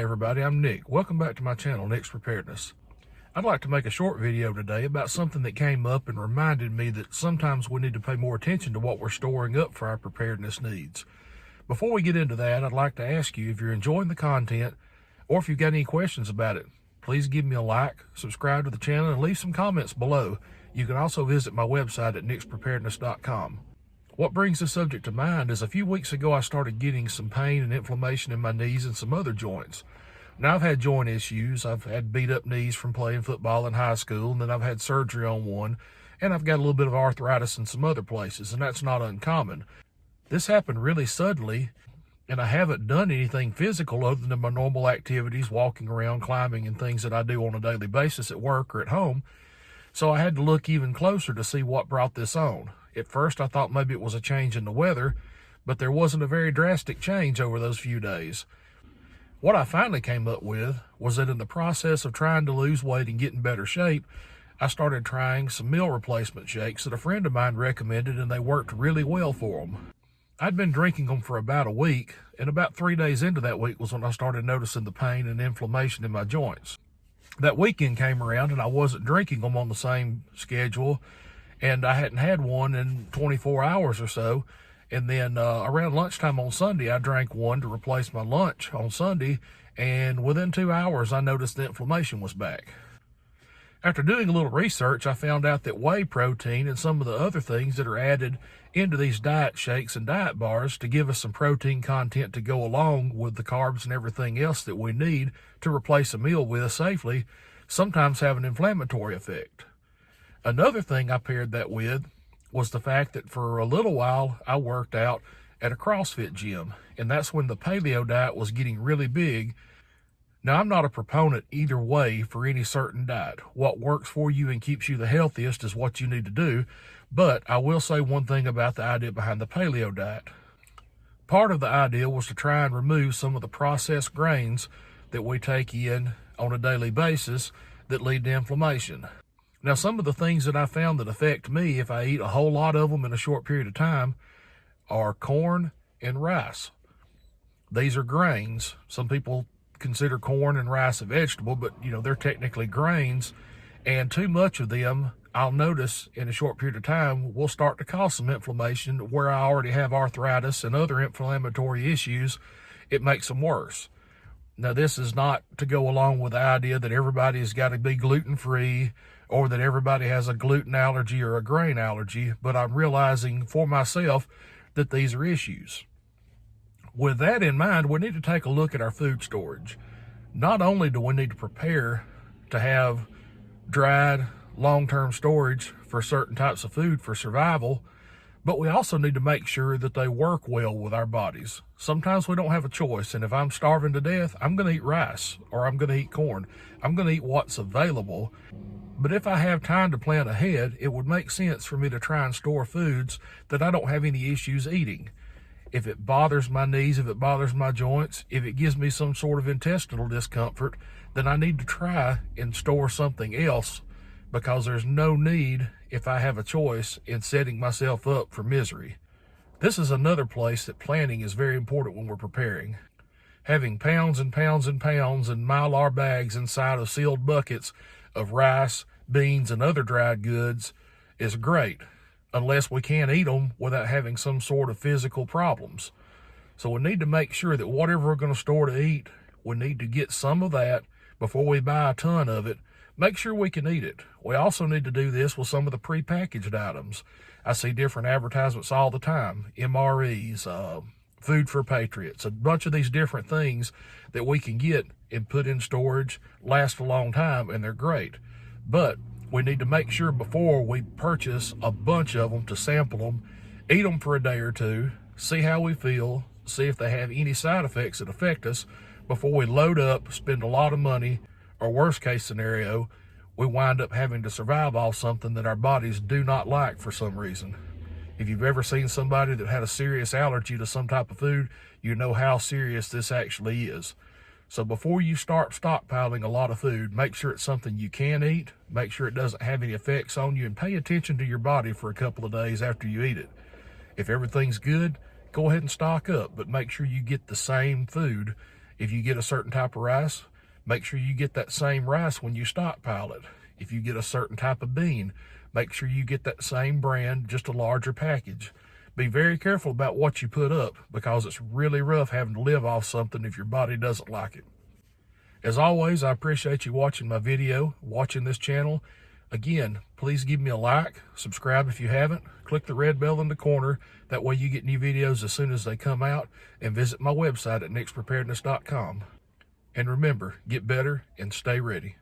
Hi everybody, I'm Nick. Welcome back to my channel, Nick's Preparedness. I'd like to make a short video today about something that came up and reminded me that sometimes we need to pay more attention to what we're storing up for our preparedness needs. Before we get into that, I'd like to ask you if you're enjoying the content or if you've got any questions about it, please give me a like, subscribe to the channel, and leave some comments below. You can also visit my website at nickspreparedness.com. What brings the subject to mind is a few weeks ago I started getting some pain and inflammation in my knees and some other joints. Now I've had joint issues. I've had beat up knees from playing football in high school, and then I've had surgery on one, and I've got a little bit of arthritis in some other places, and that's not uncommon. This happened really suddenly, and I haven't done anything physical other than my normal activities, walking around, climbing, and things that I do on a daily basis at work or at home. So I had to look even closer to see what brought this on. At first, I thought maybe it was a change in the weather, but there wasn't a very drastic change over those few days. What I finally came up with was that in the process of trying to lose weight and get in better shape, I started trying some meal replacement shakes that a friend of mine recommended, and they worked really well for them. I'd been drinking them for about a week, and about 3 days into that week was when I started noticing the pain and inflammation in my joints. That weekend came around, and I wasn't drinking them on the same schedule, and I hadn't had one in 24 hours or so. And then around lunchtime on Sunday, I drank one to replace my lunch on Sunday, and within 2 hours, I noticed the inflammation was back. After doing a little research, I found out that whey protein and some of the other things that are added into these diet shakes and diet bars to give us some protein content to go along with the carbs and everything else that we need to replace a meal with safely sometimes have an inflammatory effect. Another thing I paired that with was the fact that for a little while I worked out at a CrossFit gym, and that's when the paleo diet was getting really big. Now, I'm not a proponent either way for any certain diet. What works for you and keeps you the healthiest is what you need to do, but I will say one thing about the idea behind the paleo diet. Part of the idea was to try and remove some of the processed grains that we take in on a daily basis that lead to inflammation. Now, some of the things that I found that affect me if I eat a whole lot of them in a short period of time are corn and rice. These are grains. Some people consider corn and rice a vegetable, but they're technically grains, and too much of them, I'll notice in a short period of time, will start to cause some inflammation. Where I already have arthritis and other inflammatory issues, it makes them worse. Now, this is not to go along with the idea that everybody's got to be gluten-free or that everybody has a gluten allergy or a grain allergy, but I'm realizing for myself that these are issues. With that in mind, we need to take a look at our food storage. Not only do we need to prepare to have dried, long-term storage for certain types of food for survival, but we also need to make sure that they work well with our bodies. Sometimes we don't have a choice, and if I'm starving to death, I'm going to eat rice or I'm going to eat corn. I'm going to eat what's available. But if I have time to plan ahead, it would make sense for me to try and store foods that I don't have any issues eating. If it bothers my knees, if it bothers my joints, if it gives me some sort of intestinal discomfort, then I need to try and store something else, because there's no need, if I have a choice, in setting myself up for misery. This is another place that planning is very important when we're preparing. Having pounds and pounds and pounds and Mylar bags inside of sealed buckets of rice, beans, and other dried goods is great, unless we can't eat them without having some sort of physical problems. So we need to make sure that whatever we're going to store to eat, we need to get some of that before we buy a ton of it. Make sure we can eat it. We also need to do this with some of the prepackaged items. I see different advertisements all the time, MREs, Food for Patriots, a bunch of these different things that we can get and put in storage, last a long time, and they're great. But we need to make sure before we purchase a bunch of them to sample them, eat them for a day or two, see how we feel, see if they have any side effects that affect us before we load up, spend a lot of money, or worst case scenario, we wind up having to survive off something that our bodies do not like for some reason. If you've ever seen somebody that had a serious allergy to some type of food, you know how serious this actually is. So before you start stockpiling a lot of food, make sure it's something you can eat, make sure it doesn't have any effects on you, and pay attention to your body for a couple of days after you eat it. If everything's good, go ahead and stock up, but make sure you get the same food If you get a certain type of rice, make sure you get that same rice when you stockpile it. If you get a certain type of bean, make sure you get that same brand, just a larger package. Be very careful about what you put up, because it's really rough having to live off something if your body doesn't like it. As always, I appreciate you watching my video, watching this channel. Again, please give me a like, subscribe if you haven't, click the red bell in the corner. That way you get new videos as soon as they come out, and visit my website at preparedness.com. And remember, get better and stay ready.